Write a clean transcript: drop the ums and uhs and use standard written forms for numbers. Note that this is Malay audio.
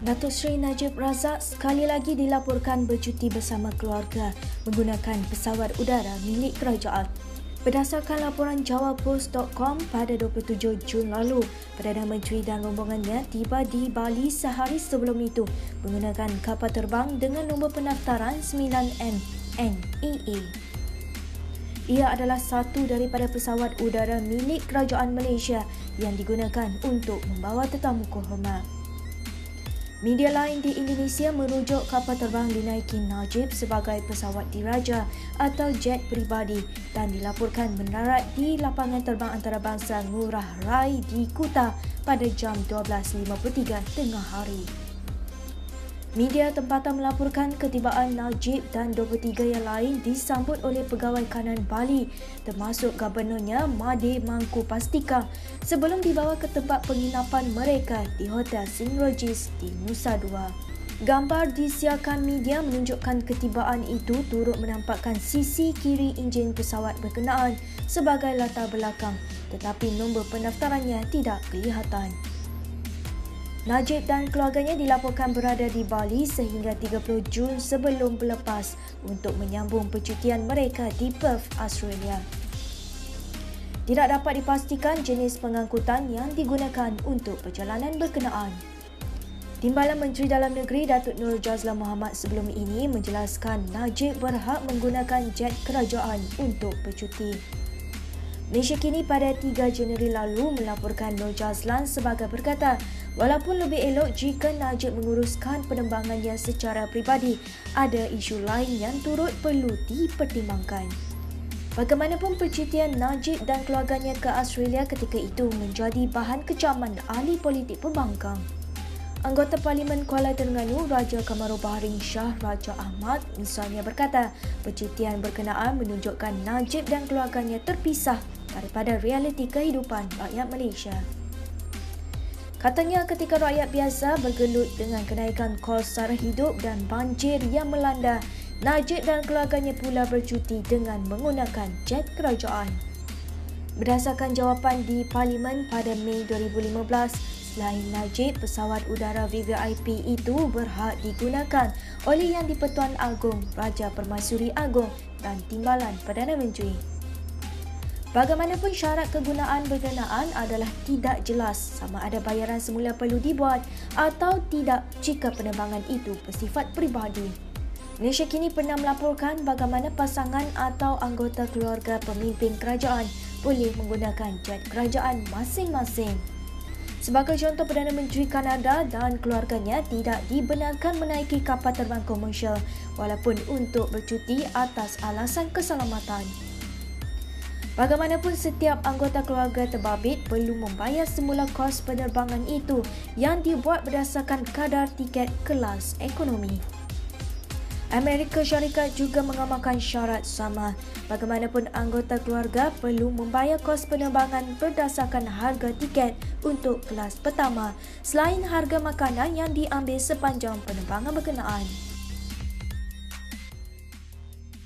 Datuk Seri Najib Razak sekali lagi dilaporkan bercuti bersama keluarga menggunakan pesawat udara milik kerajaan. Berdasarkan laporan jawapost.com pada 27 Jun lalu, Perdana Menteri dan rombongannya tiba di Bali sehari sebelum itu menggunakan kapal terbang dengan nombor pendaftaran 9MNEA. Ia adalah satu daripada pesawat udara milik kerajaan Malaysia yang digunakan untuk membawa tetamu kehormat. Media lain di Indonesia merujuk kapal terbang dinaiki Najib sebagai pesawat diraja atau jet peribadi dan dilaporkan mendarat di lapangan terbang antarabangsa Ngurah Rai di Kuta pada jam 12.53 tengah hari. Media tempatan melaporkan ketibaan Najib dan 23 yang lain disambut oleh pegawai kanan Bali termasuk Gubernurnya Made Mangku Pastika sebelum dibawa ke tempat penginapan mereka di Hotel St. Regis di Nusa Dua. Gambar disiarkan media menunjukkan ketibaan itu turut menampakkan sisi kiri enjin pesawat berkenaan sebagai latar belakang tetapi nombor pendaftarannya tidak kelihatan. Najib dan keluarganya dilaporkan berada di Bali sehingga 30 Jun sebelum berlepas untuk menyambung percutian mereka di Perth, Australia. Tidak dapat dipastikan jenis pengangkutan yang digunakan untuk perjalanan berkenaan. Timbalan Menteri Dalam Negeri Datuk Nur Jazlan Mohamad sebelum ini menjelaskan Najib berhak menggunakan jet kerajaan untuk bercuti. Malaysia Kini pada 3 Januari lalu melaporkan Nur Jazlan sebagai berkata, walaupun lebih elok jika Najib menguruskan penerbangannya secara peribadi, ada isu lain yang turut perlu dipertimbangkan. Bagaimanapun percutian Najib dan keluarganya ke Australia ketika itu menjadi bahan kecaman ahli politik pembangkang. Anggota Parlimen Kuala Terengganu Raja Kamaru Bahari Shah Raja Ahmad misalnya berkata, percutian berkenaan menunjukkan Najib dan keluarganya terpisah daripada realiti kehidupan rakyat Malaysia. Katanya ketika rakyat biasa bergelut dengan kenaikan kos sara hidup dan banjir yang melanda, Najib dan keluarganya pula bercuti dengan menggunakan jet kerajaan. Berdasarkan jawapan di Parlimen pada Mei 2015, selain Najib, pesawat udara VVIP itu berhak digunakan oleh Yang di-Pertuan Agong, Raja Permaisuri Agong dan Timbalan Perdana Menteri. Bagaimanapun syarat kegunaan berkenaan adalah tidak jelas sama ada bayaran semula perlu dibuat atau tidak jika penerbangan itu bersifat peribadi. Malaysia Kini pernah melaporkan bagaimana pasangan atau anggota keluarga pemimpin kerajaan boleh menggunakan jet kerajaan masing-masing. Sebagai contoh, Perdana Menteri Kanada dan keluarganya tidak dibenarkan menaiki kapal terbang komersial walaupun untuk bercuti atas alasan keselamatan. Bagaimanapun, setiap anggota keluarga terbabit perlu membayar semula kos penerbangan itu yang dibuat berdasarkan kadar tiket kelas ekonomi. Amerika Syarikat juga mengamalkan syarat sama. Bagaimanapun, anggota keluarga perlu membayar kos penerbangan berdasarkan harga tiket untuk kelas pertama selain harga makanan yang diambil sepanjang penerbangan berkenaan.